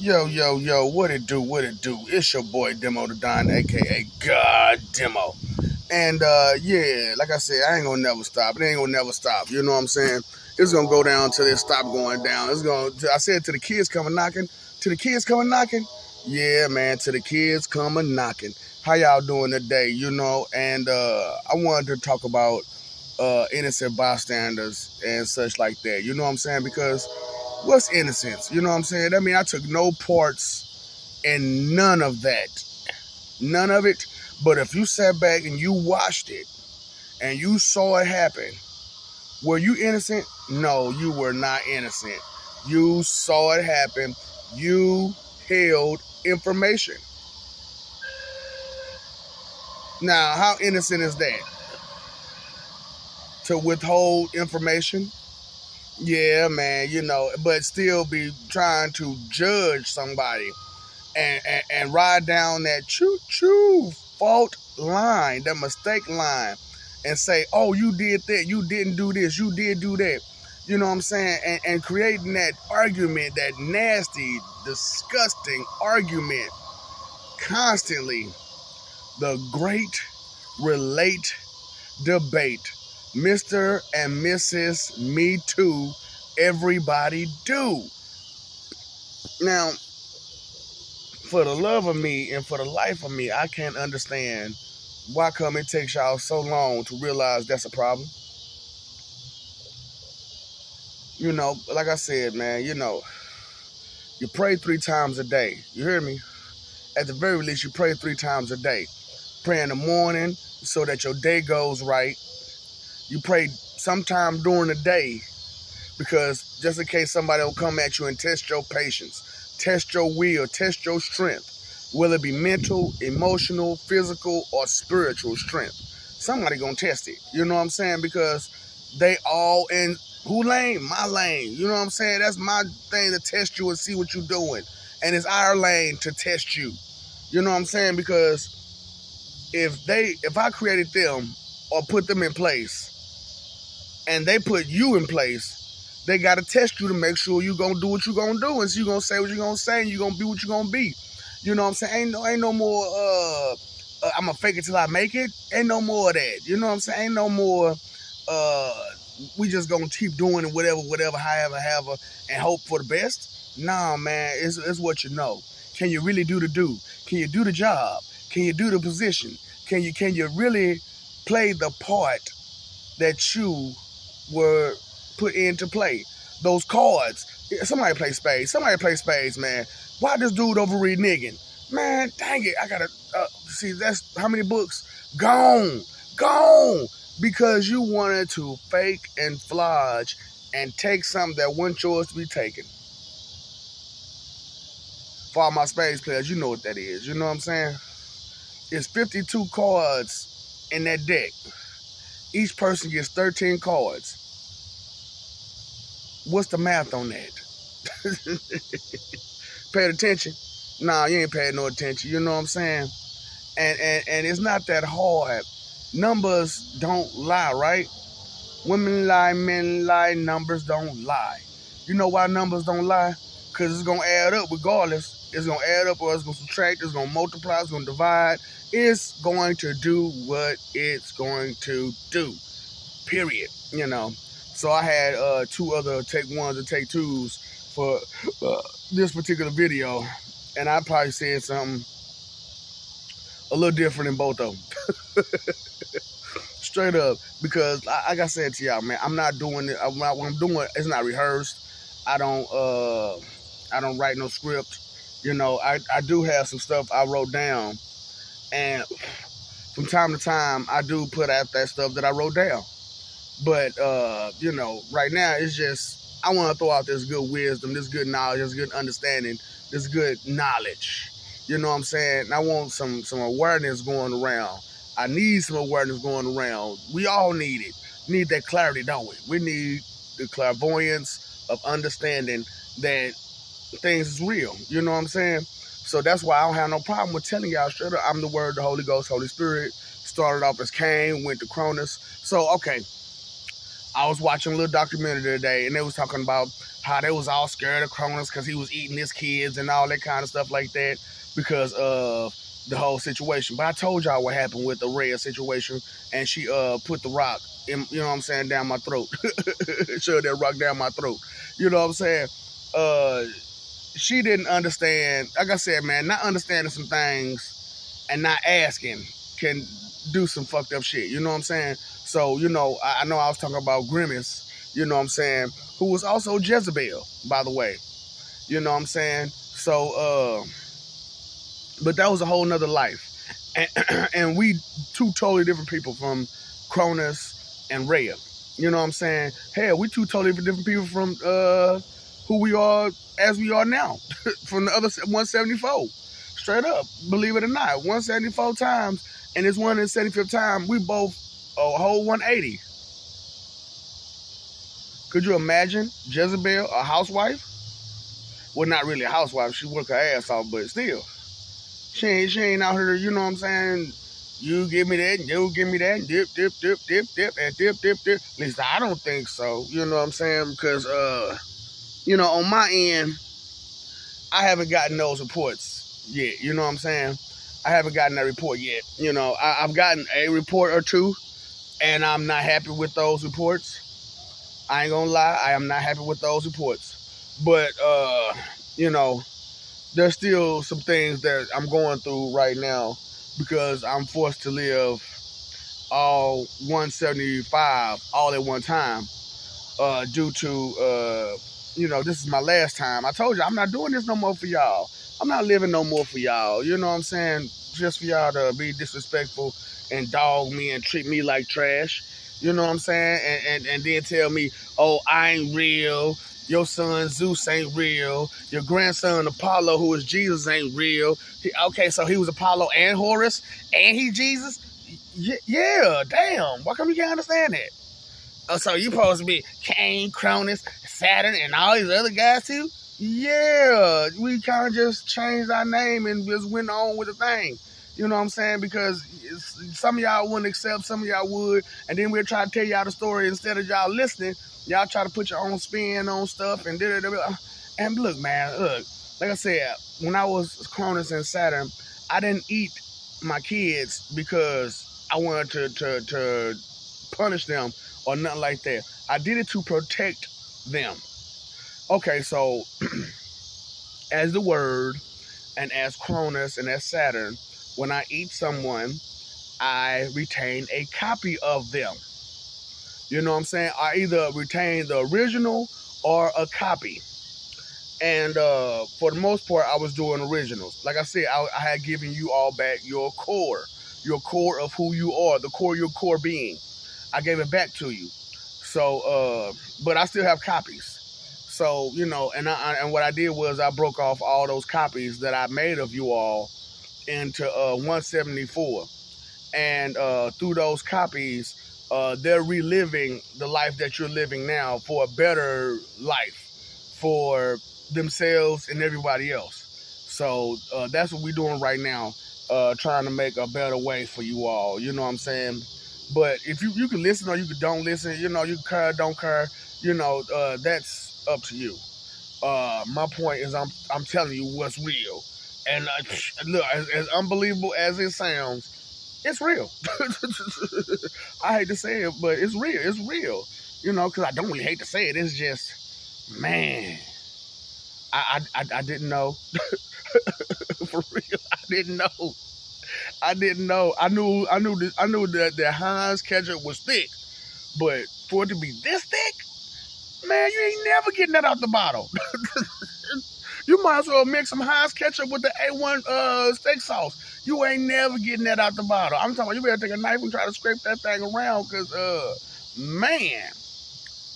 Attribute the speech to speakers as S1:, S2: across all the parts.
S1: Yo, what it do, what it do? It's your boy Demo the Don, aka God Demo. And yeah, like I said, I ain't gonna never stop. It ain't gonna never stop. You know what I'm saying? It's gonna go down till it stop going down. I said to the kids coming knocking, to the kids coming knocking. Yeah, man, to the kids coming knocking. How y'all doing today? You know, and I wanted to talk about innocent bystanders and such like that. You know what I'm saying? Because what's innocence? You know what I'm saying? I mean, I took no parts in none of that. None of it. But if you sat back and you watched it and you saw it happen, were you innocent? No, you were not innocent. You saw it happen. You held information. Now, how innocent is that? To withhold information? Yeah, man, you know, but still be trying to judge somebody and ride down that choo-choo fault line, the mistake line, and say, oh, you did that, you didn't do this, you did do that. You know what I'm saying? And creating that argument, that nasty, disgusting argument constantly. The great relate debate. Mr. and Mrs. Me Too, everybody do. Now, for the love of me and for the life of me, I can't understand why come it takes y'all so long to realize that's a problem. You know, like I said, man, you know, you pray 3 times a day. You hear me? At the very least, you pray 3 times a day. Pray in the morning so that your day goes right. You pray sometime during the day because just in case somebody will come at you and test your patience, test your will, test your strength, whether it be mental, emotional, physical, or spiritual strength. Somebody gonna test it. You know what I'm saying? Because they all in who lane? My lane. You know what I'm saying? That's my thing to test you and see what you're doing. And it's our lane to test you. You know what I'm saying? Because if I created them or put them in place and they put you in place, they got to test you to make sure you going to do what you going to do. And so you going to say what you going to say and you going to be what you going to be. You know what I'm saying? Ain't no more, I'm going to fake it till I make it. Ain't no more of that. You know what I'm saying? Ain't no more, we just going to keep doing it, whatever, however, and hope for the best. Nah, man, it's what you know. Can you really do the do? Can you do the job? Can you do the position? Can you really play the part that you were put into play? Those cards. Somebody play spades. Somebody play spades, man. Why this dude over reneging? Man, dang it. I gotta see that's how many books? Gone. Because you wanted to fake and flodge and take something that wasn't yours to be taken. For all my spades players, you know what that is. You know what I'm saying? It's 52 cards in that deck. Each person gets 13 cards. What's the math on that? Paid attention? Nah, you ain't paying no attention. You know what I'm saying? And it's not that hard. Numbers don't lie, right? Women lie, men lie, numbers don't lie. You know why numbers don't lie? Because it's going to add up regardless. It's going to add up or it's going to subtract. It's going to multiply. It's going to divide. It's going to do what it's going to do. Period. You know. So I had 2 other take ones and take twos for this particular video. And I probably said something a little different in both of them. Straight up. Because like I said to y'all, man, I'm not doing it. What I'm doing, it's not rehearsed. I don't write no script. You know, I do have some stuff I wrote down. And from time to time, I do put out that stuff that I wrote down. But, you know, right now, it's just, I want to throw out this good wisdom, this good knowledge, this good understanding, this good knowledge. You know what I'm saying? And I want some awareness going around. I need some awareness going around. We all need it. Need that clarity, don't we? We need the clairvoyance of understanding that things is real. You know what I'm saying? So that's why I don't have no problem with telling y'all straight up, I'm the Word, the Holy Ghost, Holy Spirit. Started off as Cain, went to Cronus. So, okay. I was watching a little documentary today, and they was talking about how they was all scared of Cronus because he was eating his kids and all that kind of stuff like that because of the whole situation. But I told y'all what happened with the Rhea situation, and she put the rock in, you know what I'm saying, down my throat. Shoved that rock down my throat. You know what I'm saying? She didn't understand. Like I said, man, not understanding some things and not asking can do some fucked up shit. You know what I'm saying? So, you know, I know I was talking about Grimace, you know what I'm saying, who was also Jezebel, by the way. You know what I'm saying? So, but that was a whole nother life. And we two totally different people from Cronus and Rhea. You know what I'm saying? Hell, we two totally different people from who we are as we are now. From the other 174. Straight up. Believe it or not. 174 times. And it's 175th time. We both a whole 180. Could you imagine Jezebel, a housewife? Well, not really a housewife. She work her ass off, but still. She ain't out here, you know what I'm saying? You give me that, and you give me that, and dip, and dip. At least I don't think so. You know what I'm saying? Because, you know, on my end, I haven't gotten those reports yet. You know what I'm saying? I haven't gotten that report yet. You know, I've gotten a report or two, and I'm not happy with those reports. I ain't gonna lie, I am not happy with those reports. But, you know, there's still some things that I'm going through right now because I'm forced to live all 175 all at one time due to, you know, this is my last time. I told you, I'm not doing this no more for y'all. I'm not living no more for y'all. You know what I'm saying? Just for y'all to be disrespectful and dog me and treat me like trash. You know what I'm saying? And then tell me, oh, I ain't real. Your son Zeus ain't real. Your grandson Apollo, who is Jesus, ain't real. Okay, so he was Apollo and Horus, and he Jesus? Yeah, damn. Why come you can't understand that? Oh, so you supposed to be Cain, Cronus, Saturn, and all these other guys too? Yeah, we kind of just changed our name and just went on with the thing. You know what I'm saying? Because some of y'all wouldn't accept, some of y'all would, and then we'll try to tell y'all the story instead of y'all listening. Y'all try to put your own spin on stuff and da-da-da-da. And look, man, look, like I said, when I was Cronus and Saturn, I didn't eat my kids because I wanted to punish them or nothing like that. I did it to protect them. Okay, so as the Word and as Cronus and as Saturn, when I eat someone, I retain a copy of them. You know what I'm saying? I either retain the original or a copy. And for the most part, I was doing originals. Like I said, I had given you all back your core of who you are, the core of your core being. I gave it back to you. So, but I still have copies. So, you know, and what I did was I broke off all those copies that I made of you all into 174. And through those copies, they're reliving the life that you're living now for a better life for themselves and everybody else. So that's what we're doing right now, trying to make a better way for you all. You know what I'm saying? But if you can listen or you can don't listen, you know, you can care, don't care, you know, that's up to you. My point is I'm telling you what's real. And look, as unbelievable as it sounds, it's real. I hate to say it, but it's real. It's real. You know, because I don't really hate to say it. It's just, man, I didn't know. For real, I didn't know. I didn't know. I knew that Heinz ketchup was thick, but for it to be this thick, man, you ain't never getting that out the bottle. You might as well mix some Heinz ketchup with the A1 steak sauce. You ain't never getting that out the bottle. I'm talking about you better take a knife and try to scrape that thing around, because man,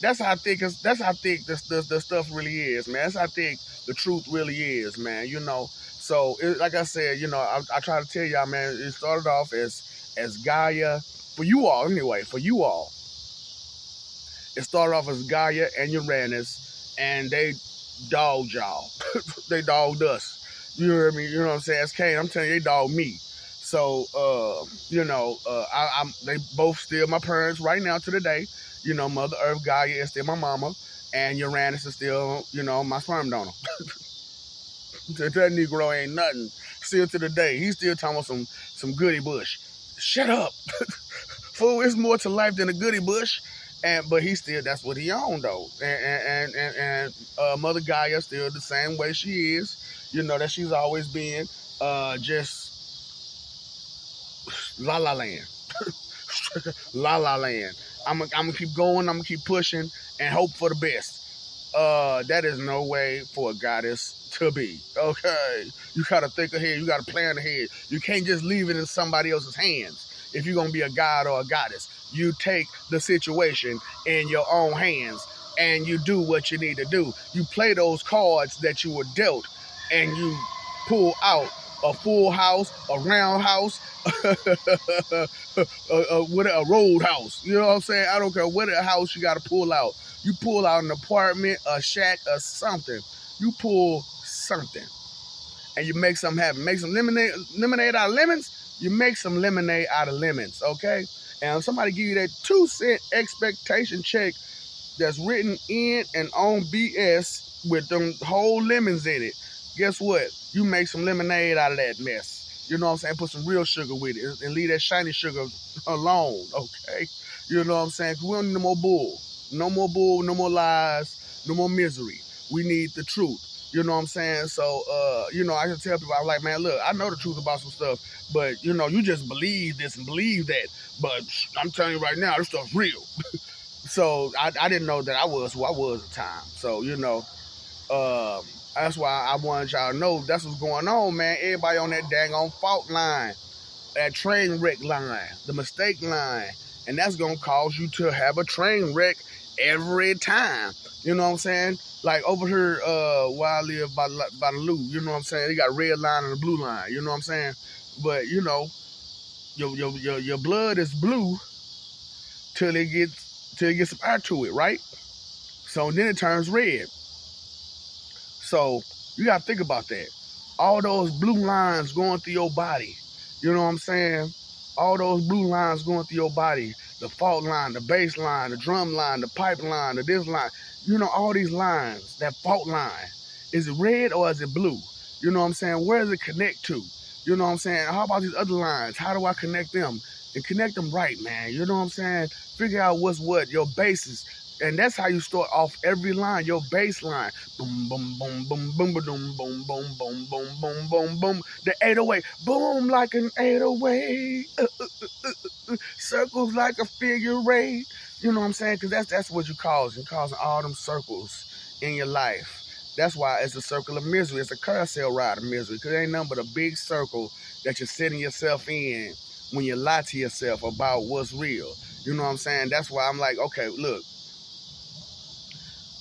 S1: that's how thick the stuff really is, man. That's how thick the truth really is, man. You know. So like I said, you know, I try to tell y'all, man, it started off as Gaia, for you all anyway, for you all. It started off as Gaia and Uranus, and they dogged y'all. They dogged us. You hear me? You know what I'm saying? As Cain, I'm telling you, they dogged me. So, you know, they both still my parents right now to the day. You know, Mother Earth, Gaia is still my mama. And Uranus is still, my sperm donor. That Negro ain't nothing. Still to the day, he's still talking about some goody bush. Shut up, fool! It's more to life than a goody bush. But he still, that's what he owned though. And Mother Gaia still the same way she is. That she's always been. Just la la land, la la land. I'm gonna keep going. I'm gonna keep pushing and hope for the best. That is no way for a goddess to be. Okay, you gotta think ahead. You gotta plan ahead. You can't just leave it in somebody else's hands. If you're gonna be a god or a goddess, you take the situation in your own hands and you do what you need to do. You play those cards that you were dealt, and you pull out a full house, a round house, a road house. You know what I'm saying? I don't care what house you got to pull out. You pull out an apartment, a shack, or something. You pull something, and you make something happen. Make some lemonade out of lemons. You make some lemonade out of lemons, okay? And if somebody give you that 2-cent expectation check that's written in and on BS with them whole lemons in it, guess what? You make some lemonade out of that mess. You know what I'm saying? Put some real sugar with it and leave that shiny sugar alone, okay? You know what I'm saying? We don't need no more bull. No more bull, no more lies, no more misery. We need the truth. You know what I'm saying? So, I can tell people, I'm like, man, look, I know the truth about some stuff, but, you just believe this and believe that. But I'm telling you right now, this stuff's real. So I didn't know that I was who I was at the time. So, that's why I wanted y'all to know that's what's going on, man. Everybody on that dang on fault line, that train wreck line, the mistake line. And that's going to cause you to have a train wreck every time. You know what I'm saying? Like over here where I live by the loop, you know what I'm saying? They got a red line and a blue line, you know what I'm saying? But, your blood is blue till it gets some air to it, right? So then it turns red. So you got to think about that. All those blue lines going through your body. You know what I'm saying? All those blue lines going through your body. The fault line, the bass line, the drum line, the pipe line, the this line. All these lines, that fault line. Is it red or is it blue? You know what I'm saying? Where does it connect to? You know what I'm saying? How about these other lines? How do I connect them? And connect them right, man. You know what I'm saying? Figure out what's what, your bases. And that's how you start off every line, your bass line. Boom, boom, boom, boom, boom, boom, boom, boom, boom, boom, boom, boom, boom, boom. The 808, boom like an 808. Circles like a figure eight. You know what I'm saying? Because that's what you're causing. You're causing all them circles in your life. That's why it's a circle of misery. It's a carousel ride of misery. Because it ain't nothing but a big circle that you're setting yourself in when you lie to yourself about what's real. You know what I'm saying? That's why I'm like, okay, look.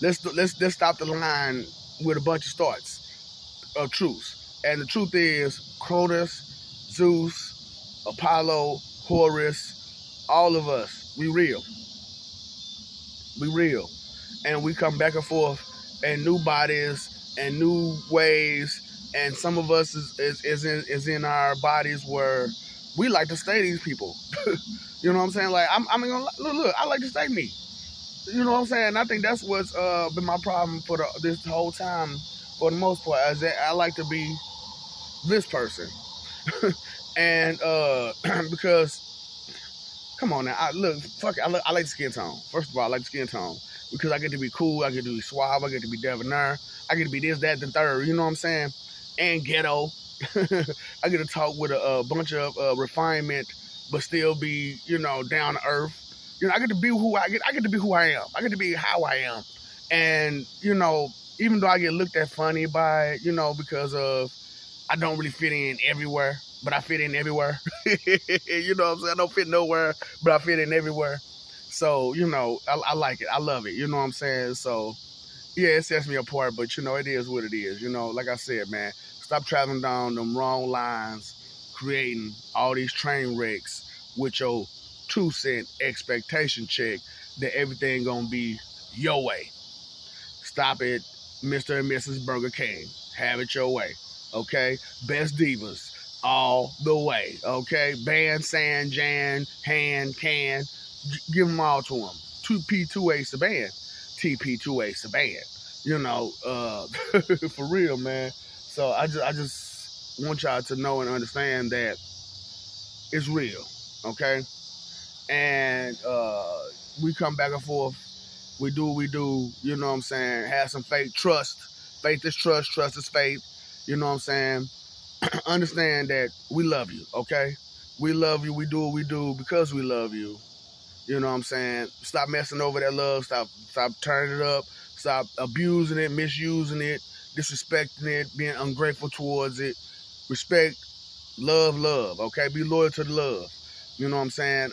S1: Let's stop the line with a bunch of starts of truths. And the truth is Cronus, Zeus, Apollo, Horus, all of us, we real. We real. And we come back and forth in new bodies and new ways. And some of us is in our bodies where we like to stay these people. You know what I'm saying? Like, look, I like to stay me. You know what I'm saying? I think that's what's been my problem for this whole time, for the most part, is that I like to be this person. And because, come on now, I like the skin tone. First of all, I like the skin tone because I get to be cool, I get to be suave, I get to be debonair, I get to be this, that, and third, you know what I'm saying? And ghetto. I get to talk with a bunch of refinement, but still be, down to earth. I get to be who I get to be who I am. I get to be how I am. And, even though I get looked at funny by, because of I don't really fit in everywhere, but I fit in everywhere. You know what I'm saying? I don't fit nowhere, but I fit in everywhere. So, I like it. I love it. You know what I'm saying? So, yeah, it sets me apart, but, it is what it is. Like I said, man, stop traveling down them wrong lines, creating all these train wrecks with your 2-cent expectation check that everything gonna be your way. Stop it, Mr. and Mrs. Burger King. Have it your way, okay? Best divas, all the way, okay? Band, San, Jan, Han, Can, give them all to them. 2P, 2A's the band. TP2A Saban. You know, for real, man. So I just want y'all to know and understand that it's real, okay? And we come back and forth. We do what we do, you know what I'm saying? Have some faith, trust. Faith is trust, trust is faith. You know what I'm saying? Understand that we love you, okay? We love you, we do what we do because we love you. You know what I'm saying? Stop messing over that love. Stop turning it up. Stop abusing it, misusing it, disrespecting it, being ungrateful towards it. Respect, love, okay? Be loyal to the love. You know what I'm saying?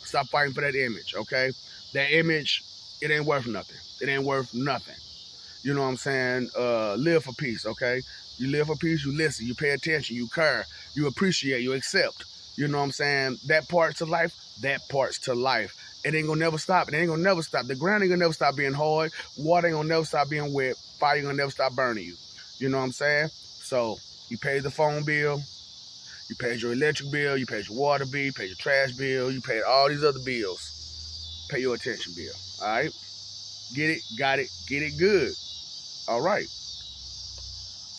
S1: Stop fighting for that image, okay? That image, it ain't worth nothing. It ain't worth nothing. You know what I'm saying? Live for peace, okay? You live for peace, you listen, you pay attention, you care, you appreciate, you accept. You know what I'm saying? That part's to life, that part's to life. It ain't gonna never stop. It ain't gonna never stop. The ground ain't gonna never stop being hard. Water ain't gonna never stop being wet. Fire ain't gonna never stop burning you. You know what I'm saying? So you paid the phone bill, you paid your electric bill, you paid your water bill, you paid your trash bill, you paid all these other bills. Pay your attention bill. All right? Get it, got it, get it good. All right.